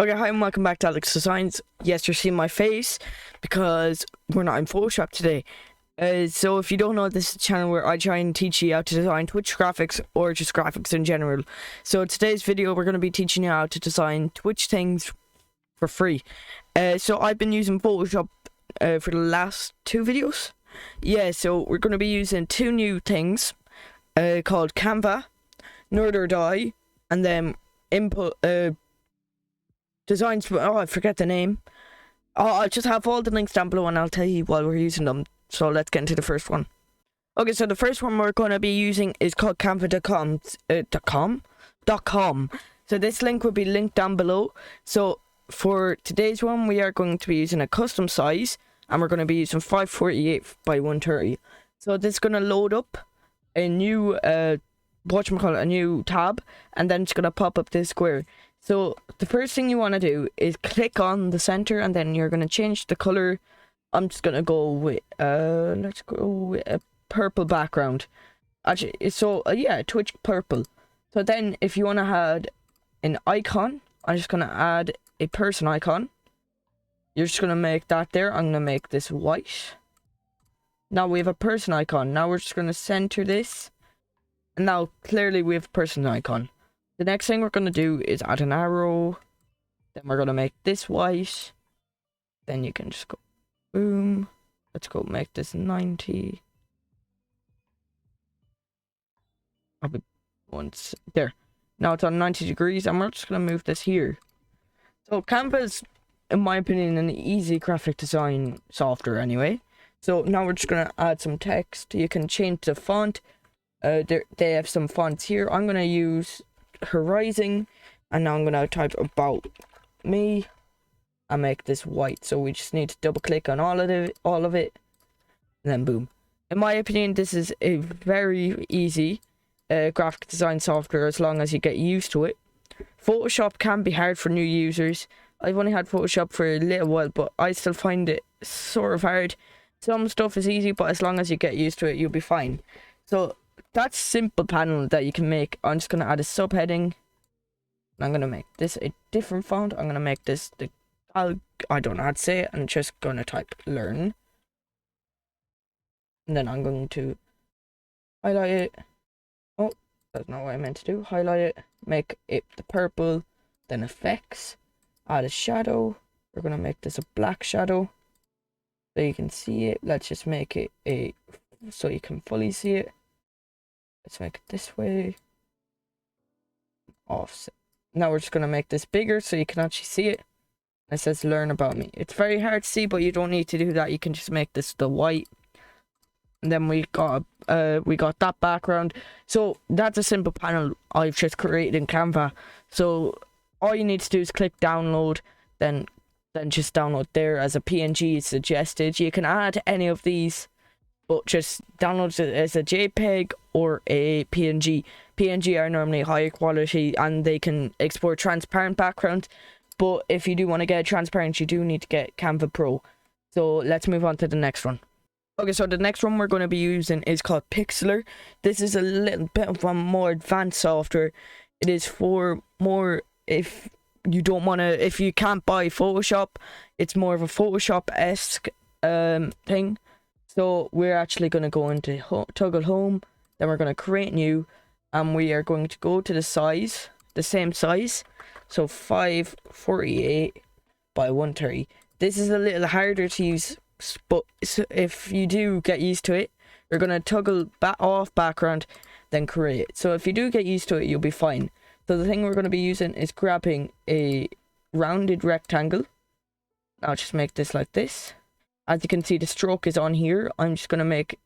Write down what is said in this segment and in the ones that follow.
Okay, hi and welcome back to Alex Designs. Yes, you're seeing my face because we're not in Photoshop today. So if you don't know, this is a channel where I try and teach you how to design Twitch graphics or just graphics in general. So today's video, we're going to be teaching you how to design Twitch things for free. So I've been using Photoshop for the last two videos. Yeah, so we're going to be using two new things called Canva, Nerdydie, and then input designs. I forget the name. I'll just have all the links down below and I'll tell you while we're using them. So let's get into the first one. Okay, so the first one we're going to be using is called canva.com. So this link will be linked down below. So for today's one, we are going to be using a custom size and we're going to be using 548 by 130. So this is going to load up a new a new tab, and then it's going to pop up this square. So the first thing you want to do is click on the center, and then you're going to change the color. I'm just going to go with let's go with a purple background. Actually, so yeah, Twitch purple. So then if you want to add an icon, I'm just going to add a person icon. You're just going to make that there. I'm going to make this white. Now we have a person icon. Now we're just going to center this. And now clearly we have a person icon. The next thing we're going to do is add an arrow. Then we're going to make this white. Then you can just go boom. Let's go make this 90. I'll be once there. Now it's on 90 degrees and we're just going to move this here. So Canva is, in my opinion, an easy graphic design software anyway. So now we're just going to add some text. You can change the font. They have some fonts here. I'm going to use Horizon, and now I'm going to type about me and make this white. So we just need to double click on all of it, and then boom. In my opinion, this is a very easy graphic design software as long as you get used to it. Photoshop can be hard for new users. I've only had Photoshop for a little while, but I still find it sort of hard. Some stuff is easy, but as long as you get used to it, you'll be fine. So that's simple panel that you can make. I'm just going to add a subheading. I'm going to make this a different font. I'm going to make this I don't know how to say it. I'm just going to type learn. And then I'm going to highlight it. Oh, that's not what I meant to do. Highlight it. Make it the purple. Then effects. Add a shadow. We're going to make this a black shadow, so you can see it. Let's just make it so you can fully see it. Let's make it this way. Offset. Now we're just going to make this bigger so you can actually see it. It says learn about me. It's very hard to see, but you don't need to do that. You can just make this the white. And then we got that background. So that's a simple panel I've just created in Canva. So all you need to do is click download, then just download there as a PNG is suggested. You can add any of these, but just download it as a JPEG or a PNG. PNG are normally higher quality and they can export transparent backgrounds. But if you do want to get transparent, you do need to get Canva Pro. So let's move on to the next one. Okay, so the next one we're going to be using is called Pixlr. This is a little bit of a more advanced software. It is for more if you don't want to, if you can't buy Photoshop, it's more of a Photoshop-esque thing. So we're actually going to go into toggle home, then we're going to create new, and we are going to go to the size, the same size, so 548 by 130. This is a little harder to use, but if you do get used to it, you're going to toggle off background, then create. So if you do get used to it, you'll be fine. So the thing we're going to be using is grabbing a rounded rectangle. I'll just make this like this. As you can see, the stroke is on here. I'm just going to make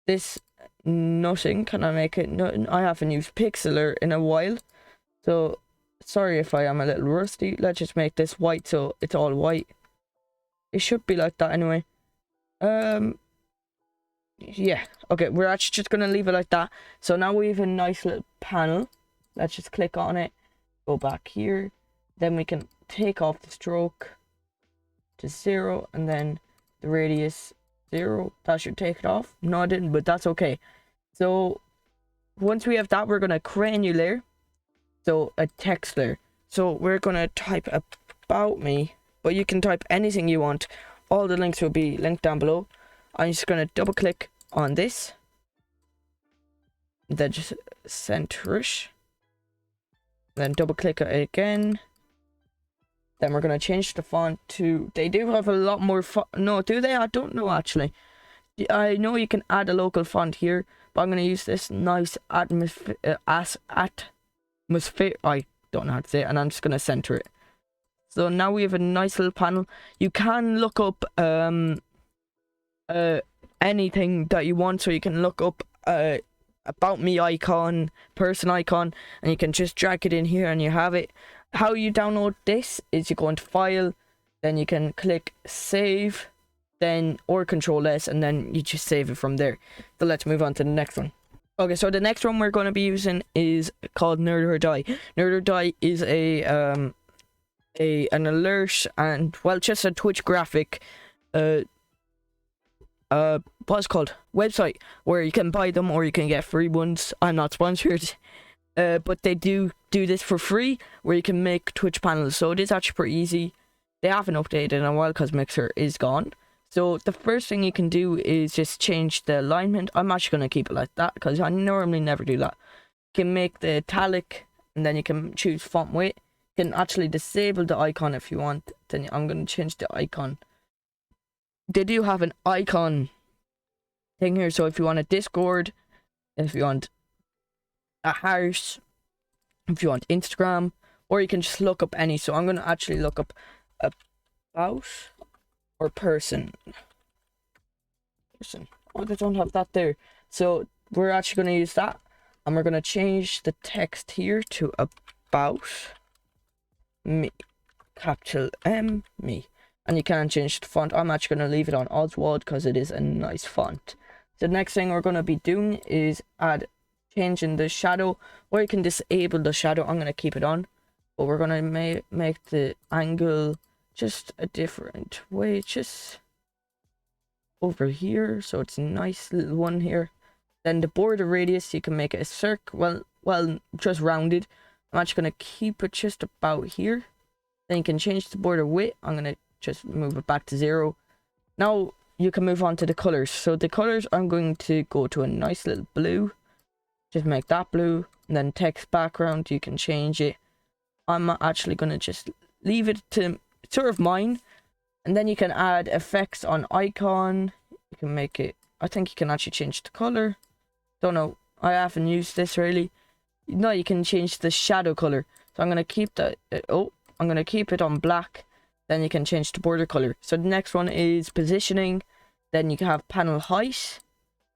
this nothing. Can I make it nothing? I haven't used Pixlr in a while, so sorry if I am a little rusty. Let's just make this white so it's all white. It should be like that anyway. Yeah. Okay, we're actually just going to leave it like that. So now we have a nice little panel. Let's just click on it. Go back here. Then we can take off the stroke to 0 and then the radius 0. That should take it off. No, I didn't, but that's okay. So once we have that, we're going to create a new layer. So a text layer. So we're gonna type about me, but you can type anything you want. All the links will be linked down below. I'm just gonna double click on this, then just center it, then double click it again. Then we're gonna change the font to, they do have a lot more no, do they? I don't know actually. I know you can add a local font here, but I'm gonna use this nice atmosphere, I don't know how to say it, and I'm just gonna center it. So now we have a nice little panel. You can look up anything that you want, so you can look up about me icon, person icon, and you can just drag it in here and you have it. How you download this is you go into file, then you can click save, then or control S, and then you just save it from there. So let's move on to the next one. Okay, so the next one we're going to be using is called Nerdydie. Nerdydie is an alert and, well, just a Twitch graphic what's it called, website where you can buy them or you can get free ones. I'm not sponsored, but they do this for free, where you can make Twitch panels. So it is actually pretty easy. They haven't updated in a while because Mixer is gone. So the first thing you can do is just change the alignment. I'm actually going to keep it like that because I normally never do that. You can make the italic, and then you can choose font weight. You can actually disable the icon if you want. Then I'm going to change the icon. They do have an icon thing here, so if you want a Discord, if you want a house, if you want Instagram, or you can just look up any. So I'm going to actually look up about or person. Oh, they don't have that there. So we're actually going to use that, and we're going to change the text here to about me, capital M, me. And you can change the font. I'm actually going to leave it on Oswald because it is a nice font. The next thing we're going to be doing is changing the shadow, or you can disable the shadow. I'm going to keep it on, but we're going to make the angle just a different way, just over here, so it's a nice little one here. Then the border radius, you can make it a circle, well, just rounded. I'm actually going to keep it just about here. Then you can change the border width. I'm going to just move it back to 0. Now you can move on to the colors. So the colors, I'm going to go to a nice little blue, just make that blue. And then text background, you can change it. I'm actually going to just leave it to sort of mine, and then you can add effects on icon. You can make it, I think you can actually change the color. Don't know, I haven't used this really. No, you can change the shadow color. So I'm going to keep that, I'm going to keep it on black. Then you can change the border color. So the next one is positioning. Then you can have panel height.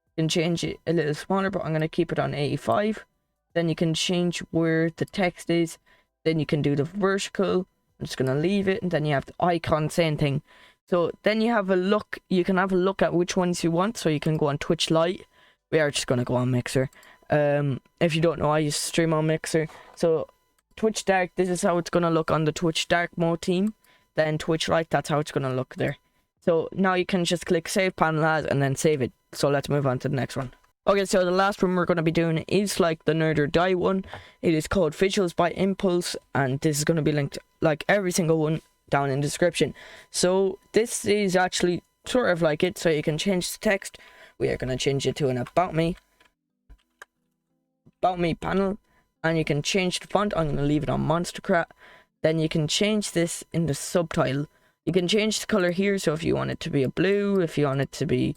You can change it a little smaller, but I'm going to keep it on 85. Then you can change where the text is. Then you can do the vertical. I'm just going to leave it. And then you have the icon, same thing. So then you have a look. You can have a look at which ones you want. So you can go on Twitch Lite. We are just going to go on Mixer. If you don't know, I used to stream on Mixer. So Twitch Dark, this is how it's going to look on the Twitch Dark mode team. Then Twitch Lite, that's how it's going to look there. So now you can just click save panel as and then save it. So let's move on to the next one. Okay, so the last one we're going to be doing is like the Nerdydie one. It is called Visuals by Impulse, and this is going to be linked, like every single one, down in the description. So this is actually sort of like it, so you can change the text. We are going to change it to an about me panel, and you can change the font. I'm going to leave it on Monstercat. Then you can change this in the subtitle. You can change the color here, so if you want it to be a blue, if you want it to be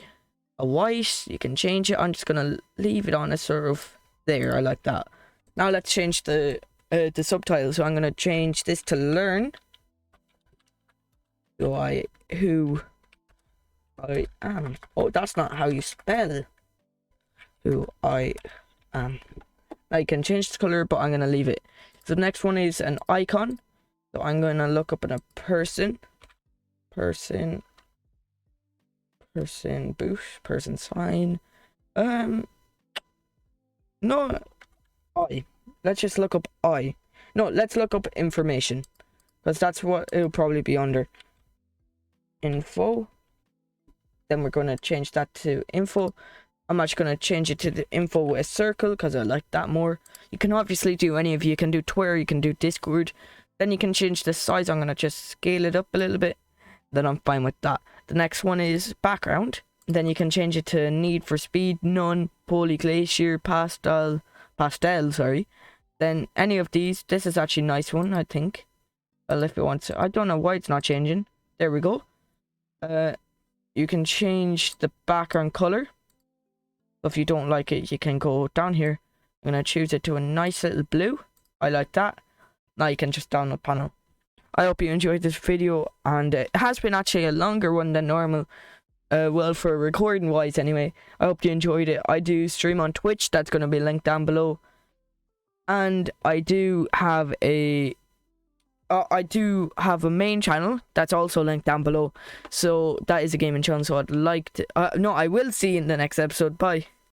a white, you can change it. I'm just gonna leave it on a sort of there. I like that. Now let's change the subtitle. So I'm gonna change this to learn who I am. Oh, that's not how you spell who I am. Now you can change the color, but I'm gonna leave it. So the next one is an icon. So I'm gonna look up in a person boot, person sign. No, I. Let's just look up I. No, let's look up information, because that's what it'll probably be under. Info. Then we're gonna change that to info. I'm actually gonna change it to the info with a circle because I like that more. You can obviously do any of you. You can do Twitter, you can do Discord. Then you can change the size. I'm going to just scale it up a little bit. Then I'm fine with that. The next one is background. Then you can change it to Need for Speed, None, Poly Glacier, Pastel, sorry. Then any of these. This is actually a nice one, I think. Well, if it wants to. I don't know why it's not changing. There we go. You can change the background color. If you don't like it, you can go down here. I'm going to choose it to a nice little blue. I like that. Now you can just download panel. I hope you enjoyed this video, and it has been actually a longer one than normal. Well, for recording wise anyway. I hope you enjoyed it. I do stream on Twitch. That's going to be linked down below. And I do have a main channel that's also linked down below. So that is a gaming channel. So I'd like to. No, I will see you in the next episode. Bye.